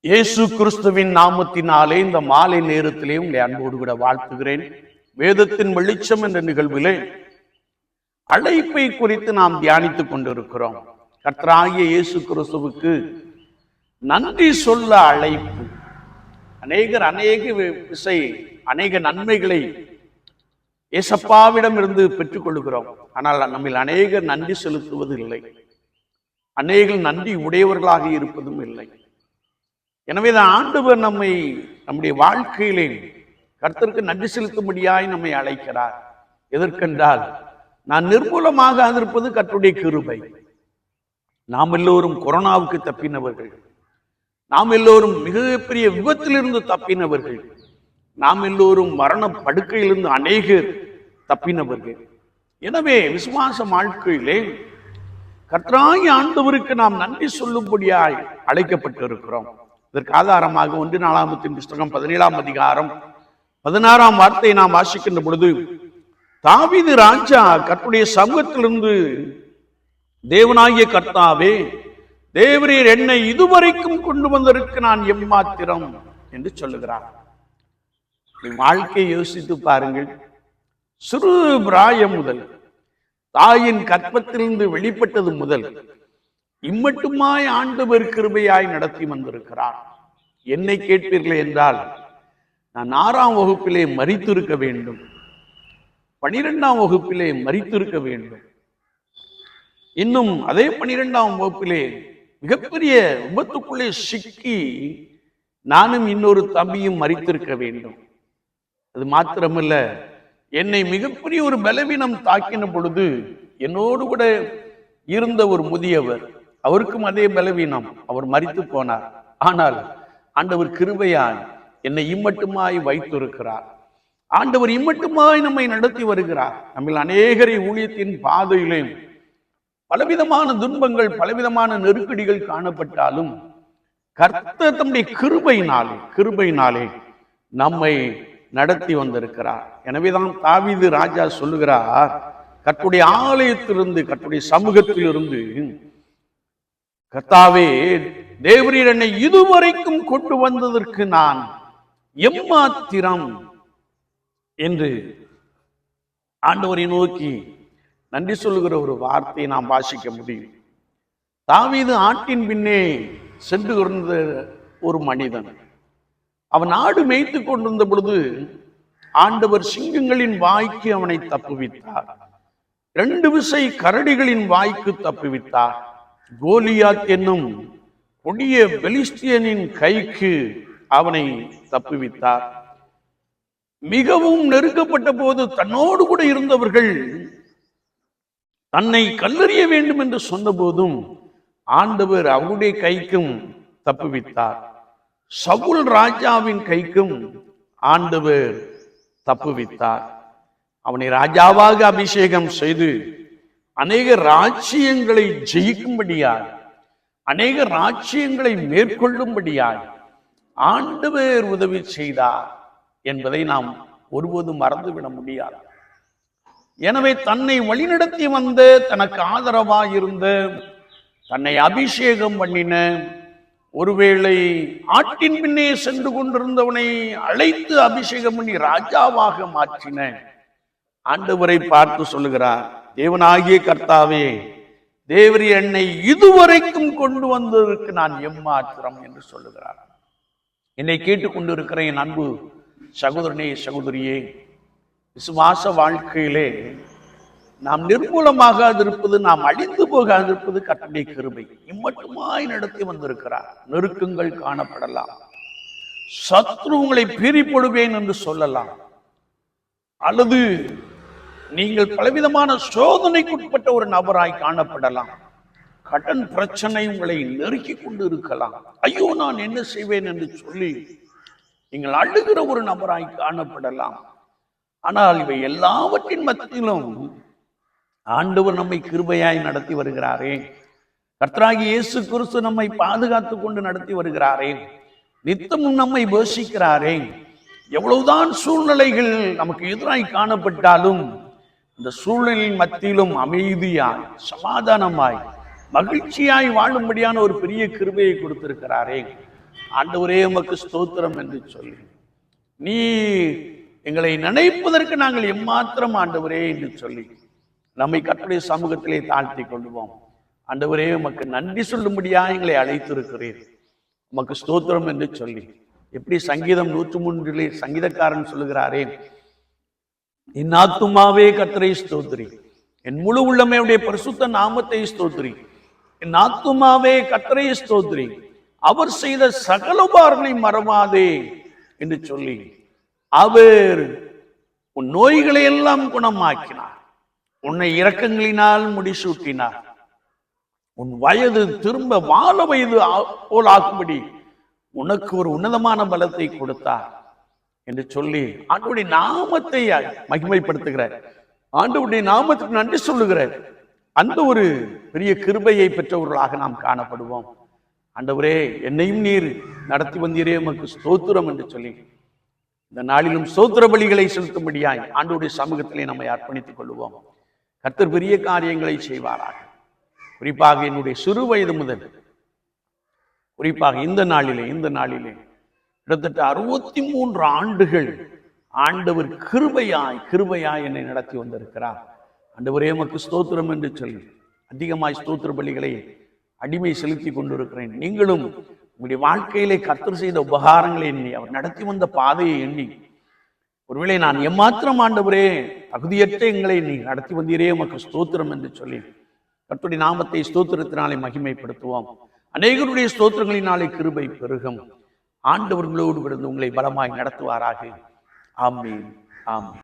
இயேசு கிறிஸ்துவின் நாமத்தினாலே இந்த மாலை நேரத்திலே உங்களை அன்போடு கூட வாழ்த்துகிறேன். வேதத்தின் வெளிச்சம் என்ற நிகழ்விலே அழைப்பை குறித்து நாம் தியானித்துக் கொண்டிருக்கிறோம். கர்த்தராகிய இயேசு கிறிஸ்துவுக்கு நன்றி சொல்ல அழைப்பு. அநேக நன்மைகளை ஏசப்பாவிடம் இருந்து பெற்றுக் கொள்கிறோம். ஆனால் நம்மில் அநேகர் நன்றி செலுத்துவது இல்லை. அநேகர் நன்றி உடையவர்களாக இருப்பதும் இல்லை. எனவே ஆண்டவர் நம்முடைய வாழ்க்கையிலே கர்த்தருக்கு நன்றி செலுத்தும்படியாய் நம்மை அழைக்கிறார். எதற்கென்றால் நான் நிர்மூலமாக இருப்பது கர்த்தருடைய கிருபை. நாம் எல்லோரும் கொரோனாவுக்கு தப்பினவர்கள். நாம் எல்லோரும் மிகப்பெரிய விபத்திலிருந்து தப்பினவர்கள். நாம் எல்லோரும் மரண படுக்கையிலிருந்து அநேகர் தப்பினவர்கள். எனவே விசுவாச வாழ்க்கையிலே கர்த்தராகிய ஆண்டவருக்கு நாம் நன்றி சொல்லும்படியாய் அழைக்கப்பட்டிருக்கிறோம். இதற்கு ஆதாரமாக 1 நாளாகமத்தின் புஸ்தகம் 17ஆம் அதிகாரம் 16ஆம் வார்த்தையை நாம் வாசிக்கின்ற பொழுது, தாவீது ராஜா கர்த்தருடைய சமூகத்திலிருந்து, தேவனாகிய கர்த்தாவே, தேவரீர் என்னை இதுவரைக்கும் கொண்டு வந்திருக்கு நான் எம்மாத்திரம் என்று சொல்லுகிறார். வாழ்க்கையை யோசித்து பாருங்கள். சிறு பிராயம் முதல், தாயின் கற்பத்திலிருந்து வெளிப்பட்டது முதல் இம்மட்டுமாய் ஆண்டவர் கிருபையாய் நடத்தி வந்திருக்கிறார். என்னை கேட்பீர்கள் என்றால், நான் 6ஆம் வகுப்பிலே மரித்திருக்க வேண்டும், 12ஆம் வகுப்பிலே மரித்திருக்க வேண்டும், இன்னும் அதே 12ஆம் வகுப்பிலே மிகப்பெரிய விபத்துக்குள்ளே சிக்கி நானும் இன்னொரு தம்பியும் மரித்திருக்க வேண்டும். அது மாத்திரமல்ல, என்னை மிகப்பெரிய ஒரு பலவீனம் தாக்கின பொழுது என்னோடு கூட இருந்த ஒரு முதியவர், அவருக்கும் அதே பலவீனம், அவர் மரித்து போனார். ஆனால் ஆண்டவர் கிருபையாய் என்னை இம்மட்டுமாய் வைத்திருக்கிறார். ஆண்டவர் இம்மட்டுமாய் நம்மை நடத்தி வருகிறார். நம்ம அநேகரை ஊழியத்தின் பாதையிலே பலவிதமான துன்பங்கள், பலவிதமான நெருக்கடிகள் காணப்பட்டாலும் கர்த்தர் தம்முடைய கிருபையினாலே நம்மை நடத்தி வந்திருக்கிறார். எனவேதான் தாவீது ராஜா சொல்லுகிறார், கர்த்தருடைய ஆலயத்திலிருந்து, கர்த்தருடைய சமூகத்திலிருந்து, கர்த்தாவே, தேவரீர் என்னை இதுவரைக்கும் கொண்டு வந்ததற்கு நான் எம்மாத்திரம் என்று ஆண்டவரை நோக்கி நன்றி சொல்லுகிற ஒரு வார்த்தையை நாம் வாசிக்க முடியும். தாவீது ஆட்டின் பின்னே சென்று கொண்ட ஒரு மனிதன். அவன் ஆடு மேய்த்து கொண்டிருந்த பொழுது ஆண்டவர் சிங்கங்களின் வாய்க்கு அவனை தப்புவித்தார். 2 விசை கரடிகளின் வாய்க்கு தப்புவித்தார். கோலியாத் என்னும் கொடிய பெலிஸ்தியனின் கைக்கு அவனை தப்புவித்தார். மிகவும் நெருக்கப்பட்ட போது தன்னோடு கூட இருந்தவர்கள் தன்னை கல்லெறிய வேண்டும் என்று சொன்ன போதும் ஆண்டவர் அவருடைய கைக்கும் தப்புவித்தார். சவுல் ராஜாவின் கைக்கும் ஆண்டவர் தப்புவித்தார். அவனை ராஜாவாக அபிஷேகம் செய்து அநேக ராஜ்யங்களை ஜெயிக்கும்படியாய், அநேக ராஜ்யங்களை மேற்கொள்ளும்படியாய் ஆண்டவர் உதவி செய்தார் என்பதை நாம் ஒருபோதும் மறந்துவிட முடியாது. எனவே தன்னை வழிநடத்தி வந்த, தனக்கு ஆதரவாக இருந்த, தன்னை அபிஷேகம் பண்ணின, ஒருவேளை ஆட்டின் பின்னே சென்று கொண்டிருந்தவனை அழைத்து அபிஷேகம் பண்ணி ராஜாவாக மாற்றின ஆண்டவரை பார்த்து சொல்லுகிறார், தேவனாகிய கர்த்தாவே, தேவரீ என்னை இதுவரைக்கும் கொண்டு வந்ததற்கு நான் எம்மாத்திரம் என்று சொல்லுகிறார். என்னை கேட்டுக்கொண்டிருக்கிற என் அன்பு சகோதரனே, சகோதரியே, விசுவாச வாழ்க்கையிலே நாம் நிர்மூலமாக இருப்பது, நாம் அழிந்து போகாதிருப்பது கர்த்தருடைய கிருபை. இம்மட்டுமாய் நடத்தி வந்திருக்கிறார். நெருக்கங்கள் காணப்படலாம், சத்ரு உங்களை பீறிப்படுவேன் என்று சொல்லலாம், அல்லது நீங்கள் பலவிதமான சோதனைக்குட்பட்ட ஒரு நபராய் காணப்படலாம். கடன் பிரச்சனை உங்களை நெருக்கி கொண்டு இருக்கலாம். ஐயோ, நான் என்ன செய்வேன் என்று சொல்லி நீங்கள் அழுகிற ஒரு நபராய் காணப்படலாம். ஆனால் இவை எல்லாவற்றின் மத்தியிலும் ஆண்டவர் நம்மை கிருபையாய் நடத்தி வருகிறாரே. கர்த்தராகிய இயேசு கிறிஸ்து நம்மை பாதுகாத்து கொண்டு நடத்தி வருகிறாரே. நித்தமும் நம்மை போஷிக்கிறாரே. எவ்வளவுதான் சூழ்நிலைகள் நமக்கு எதிராய் காணப்பட்டாலும் இந்த சூழ்நிலையின் மத்தியிலும் அமைதியாய், சமாதானமாய், மகிழ்ச்சியாய் வாழும்படியான ஒரு பெரிய கிருபையை கொடுத்திருக்கிறாரே. ஆண்டவரே உமக்கு ஸ்தோத்திரம் என்று சொல்லி, நீ எங்களை நினைப்பதற்கு நாங்கள் எம்மாத்திரம் ஆண்டவரே என்று சொல்லி நம்மை கர்த்தருடைய சமூகத்திலே தாழ்த்தி கொள்வோம். ஆண்டவரே உமக்கு நன்றி சொல்லும்படியா எங்களை அழைத்திருக்கிறீர், உமக்கு ஸ்தோத்திரம் என்று சொல்லி, எப்படி சங்கீதம் 103 சங்கீதக்காரன் சொல்லுகிறாரே, என் ஆத்துமாவே கர்த்தரை ஸ்தோத்திரி, என் முழு உள்ளமே உடைய பரிசுத்த நாமத்தை ஸ்தோத்திரி, என் ஆத்துமாவே கர்த்தரை ஸ்தோத்திரி, அவர் செய்த சகல உபகாரங்களை மறவாதே என்று சொல்லி, அவர் உன் நோய்களை எல்லாம் குணமாக்கினார், உன்னை இரக்கங்களினால் முடிசூட்டினார், உன் வயது திரும்ப வாழ வயது போல் ஆக்கும்படி உனக்கு ஒரு உன்னதமான பலத்தை கொடுத்தார் என்று சொல்லி ஆண்டவருடைய நாமத்தை மகிமைப்படுத்துகிறார், ஆண்டவருடைய நாமத்துக்கு நன்றி சொல்லுகிறார். அந்த ஒரு பெரிய கிருபையை பெற்றவர்களாக நாம் காணப்படுவோம். ஆண்டவரே, என்னையும் நீர் நடத்தி வந்தீரே உமக்கு ஸ்தோத்திரம் என்று சொல்லி இந்த நாளிலும் ஸ்தோத்திர பலிகளை செலுத்தும்படியாய் ஆண்டவருடைய சமூகத்திலே நம்மை அர்ப்பணித்துக் கொள்வோம். கர்த்தர் பெரிய காரியங்களை செய்வாராக. குறிப்பாக என்னுடைய சிறு வயது முதல், குறிப்பாக இந்த நாளிலே கிட்டத்தட்ட 63 ஆண்டுகள் ஆண்டவர் கிருபையாய் என்னை நடத்தி வந்திருக்கிறார். ஆண்டவரே உமக்கு ஸ்தோத்திரம் என்று சொல்லி அதிகமாய் ஸ்தோத்திர பலிகளை அடிமை செலுத்தி கொண்டிருக்கிறேன். நீங்களும் உங்களுடைய வாழ்க்கையிலே கர்த்தர் செய்த உபகாரங்களை எண்ணி, அவர் நடத்தி வந்த பாதையை எண்ணி, ஒருவேளை நான் எம்மாத்திரம் ஆண்டவரே தகுதியற்ற எங்களை நீ நடத்தி வந்தீரே உமக்கு ஸ்தோத்திரம் என்று சொல்லி கர்த்தருடைய நாமத்தை ஸ்தோத்திரத்தினாலே மகிமைப்படுத்துவோம். அநேகருடைய ஸ்தோத்திரங்களினாலே கிருபை பெருகும். ஆண்டவர்களோடு விழுந்து உங்களை பலமாய் நடத்துவாராக. ஆமென். ஆமென்.